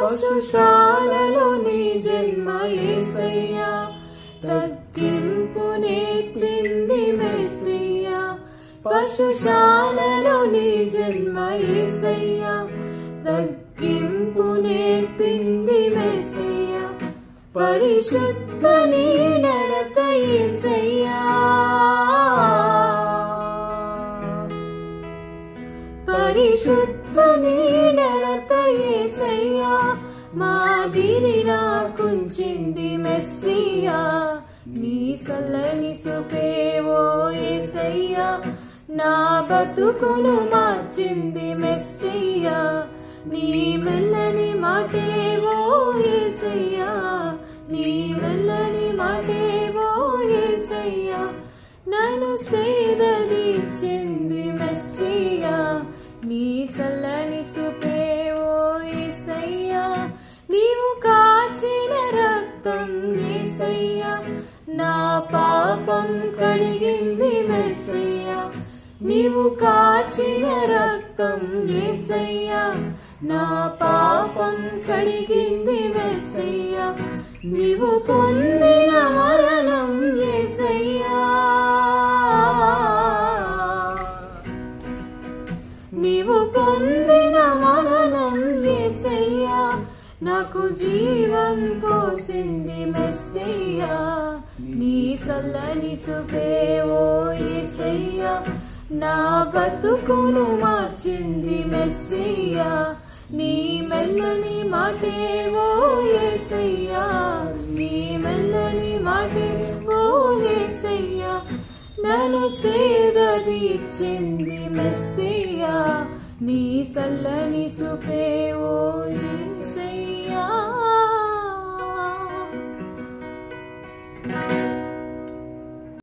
పశుశాలలో నీ జన్మ యేసయ్యా తగ్గింపు నేర్పింది మెస్సియా పశుశాలలో నీ జన్మ యేసయ్యా తగ్గింపు నేర్పింది మెస్సియా పరిశుద్ధ నీ నడత యేసయ్యా పరిశుద్ధ నీ నడత యేసయ్యా మాదిరిలా కుంచింది మెస్సియా నీ సల్లని సుపేవో యేసయ్యా నా బతుకును మార్చింది మెస్సియా నీ మెల్లని మాటేవో యేసయ్యా నీ మెల్లని మాటేవో యేసయ్యా నన్ను సేదదీర్చింది మెస్సియా నీ సల్లని సుపేవో యేసయ్యా నీవు కార్చిన రక్తం యేసయ్యా నా పాపం కడిగింది మెస్సియా నీవు కార్చిన రక్తం యేసయ్యా నా పాపం కడిగింది మెస్సియా నీవు పొందిన మరణం యేసయ్యా నీవు పొందిన మరణం యేసయ్యా నాకు జీవం పోసింది మెస్సియా నీ సల్లని సుపేవో యేసయ్యా నా బతుకును మార్చింది మెస్సియా నీ మెల్లని మాటేవో యేసయ్యా నీ మెల్లని మాటేవో యేసయ్యా నన్ను సేదదీర్చింది మెస్సియా నీ సల్లని సుపే